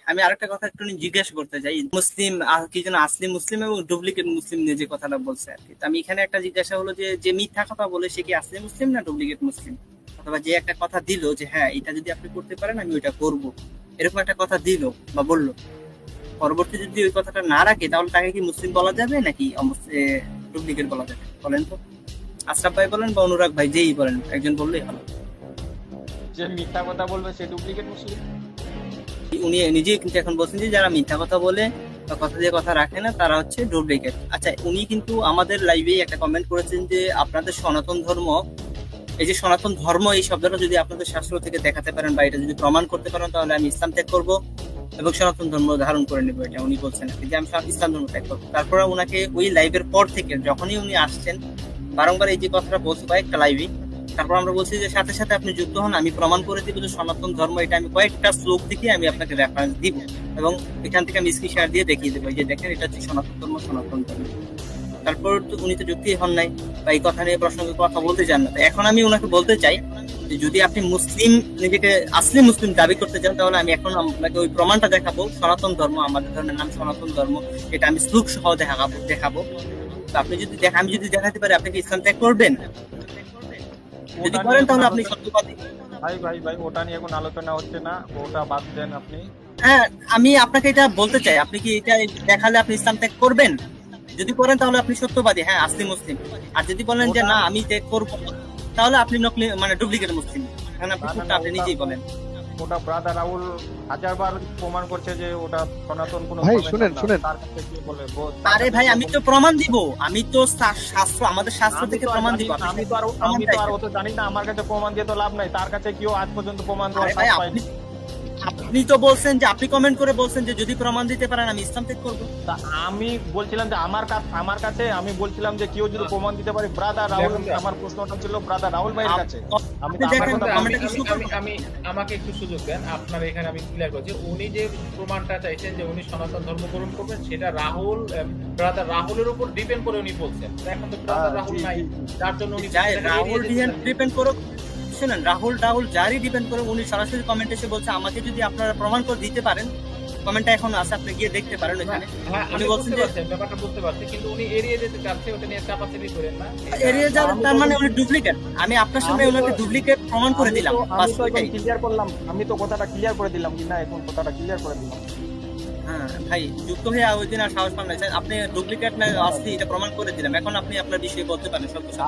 আমি আরেকটা কথা একটু জিজ্ঞাসা করতে চাই, মুসলিম কি যেন আসলি মুসলিম এবং ডুপ্লিকেট মুসলিম নিয়ে যে কথাটা বলছে আর কি। তো আমি এখানে একটা জিজ্ঞাসা হলো যে যে মিথ্যা কথা বলে সে কি আসলি মুসলিম না ডুপ্লিকেট মুসলিম? অথবা যে একটা কথা দিল যে হ্যাঁ এটা যদি আপনি করতে পারেন আমি ওইটা করব, এরকম একটা কথা দিল বা বললো, পরবর্তী যদি ওই কথাটা না রাখে তাহলে তাকে কি মুসলিম বলা যাবে নাকি ডুপ্লিকেট বলা যাবে? বলেন তো, আশরাফ ভাই বলেন বা অনুরাগ ভাই, যেই বলেন একজন বললেই ভালো। যে মিথ্যা কথা বলবে সে ডুপ্লিকেট মুসলিম? উনি নিজেই কিন্তু এখন বলছেন যে যারা মিথ্যা কথা বলে বা কথা দিয়ে কথা রাখে না তারা হচ্ছে ডুপ্লিকেট। আচ্ছা, উনি কিন্তু আমাদের লাইভে একটা কমেন্ট করেছেন যে আপনাদের সনাতন ধর্ম, এই যে সনাতন ধর্ম এই শব্দটা যদি আপনাদের শাস্ত্র থেকে দেখাতে পারেন বা এটা যদি প্রমাণ করতে পারেন তাহলে আমি ইসলাম ত্যাগ করবো এবং সনাতন ধর্ম ধারণ করে নেবো, এটা উনি বলছেন আর কি, যে আমি ইসলাম ধর্ম ত্যাগ করবো। তারপরে উনাকে ওই লাইভের পর থেকে যখনই উনি আসছেন বারংবার এই যে কথাটা বলছে কয়েকটা লাইভে, তারপর আমরা বলছি যে সাথে সাথে আপনি যুক্ত হন, আমি প্রমাণ করে দিব যে সনাতন ধর্ম এটা, আমি কয়েকটা শ্লোক থেকে আমি আপনাকে রেফারেন্স দিব এবং এখান থেকে আমি স্ক্রিন শেয়ার দিয়ে দেখিয়ে দেবো যে দেখেন এটা হচ্ছে সনাতন ধর্ম, সনাতন ধর্ম। তারপর তো উনি তো যুক্তি হন নাই বা এই কথা নিয়ে প্রসঙ্গে কথা বলতে চান না। এখন আমি ওনাকে বলতে চাই যে যদি আপনি মুসলিম, নিজেকে আসলে মুসলিম দাবি করতে চান তাহলে আমি এখন আপনাকে ওই প্রমাণটা দেখাবো, সনাতন ধর্ম, আমাদের ধর্মের নাম সনাতন ধর্ম, এটা আমি শ্লোক সহ দেখাবো। তো আপনি যদি আমি যদি দেখাতে পারি আপনি কি ইসলাম ত্যাগ করবেন? যদি করেন তাহলে আপনি সত্যবাদী। ভাই ভাই ভাই, ওটা নিয়ে এখন আলোচনা হচ্ছে না, ওটা বাদ দেন আপনি। হ্যাঁ, আমি আপনাকে এটা বলতে চাই, আপনি কি এটা দেখালে আপনি ইসলাম ত্যাগ করবেন? যদি করেন তাহলে আপনি সত্যবাদী, হ্যাঁ আসলি মুসলিম। আর যদি বলেন যে না আমি ত্যাগ করবো তাহলে আপনি নকলি মানে ডুপ্লিকেট মুসলিম। এখন আপনি কোনটা আপনি নিজেই বলেন। ওটা ব্রাদার রাহুল হাজারবার প্রমাণ করছে যে ওটা সনাতন কোনো ভাই ধর্মের শুনেন নাম না। শুনেন, তার কাছে কি বলে আরে ভাই আমি তো প্রমাণ দিব, আমি তো শাস্ত্র, আমাদের শাস্ত্র থেকে প্রমাণ দিব। আমি তো আর অত জানি না, আমার কাছে প্রমাণ দিয়ে তো লাভ নাই, তার কাছে কেউ আজ পর্যন্ত প্রমাণ দেওয়ার আরে ভাই সাহস পায়নি। আপনি তো বলছেন যে আপনি কমেন্ট করে বলছেন যে যদি প্রমাণ দিতে পারেন আমি ইসলাম ত্যাগ করবো। তা আমি বলছিলাম যে আমার কাছে আমি বলছিলাম যে কেউ যদি প্রমাণ দিতে পারে ব্রাদার রাহুল, আমার প্রশ্নটা ছিল ব্রাদার রাহুল ভাইয়ের কাছে। আমি তো আমার কথা আমি আমাকে একটু সুযোগ দেন। আপনার এখানে আমি ক্লিয়ার করছি, উনি যে প্রমাণটা চাইছেন যে উনি সনাতন ধর্ম গ্রহণ করবেন সেটা রাহুল, ব্রাদার রাহুলের উপর ডিপেন্ড করে উনি বলছেন। এখন তো ব্রাদার রাহুল নাই, যার জন্য উনি রাহুল ডিপেন্ড করো, শুনেন রাহুল যারই ডিপেন্ড করে, উনি সরাসরি কমেন্ট এসে বলছে আমাকে যদি আপনারা প্রমাণ করে দিতে পারেন, কমেন্টটা এখন আছে আপনি গিয়ে দেখতে পারেন ওখানে। হ্যাঁ উনি আমি বলছেন বুঝতে যে পারছি, ব্যাপারটা বুঝতে পারছি, কিন্তু উনি এড়িয়ে যেতে চাচ্ছে, ওটা নিয়ে চাপাচাপি করেন না। এড়িয়ে যাওয়ার তার মানে উনি ডুপ্লিকেট। আমি আপনার সামনে ওনাকে ডুপ্লিকেট প্রমাণ করে দিলাম, বাস ওইটাই। ক্লিয়ার করলাম, আমি তো কথাটা ক্লিয়ার করে দিলাম কি না, এখন কথাটা ক্লিয়ার করে দিলাম। হ্যাঁ ভাই, যুক্ত হয়ে ওই দিন আর সাহস পান না, আপনি ডুপ্লিকেট না আসলি এটা প্রমাণ করে দিলাম, এখন আপনি আপনার বিষয়ে বলতে পারেন সত্য।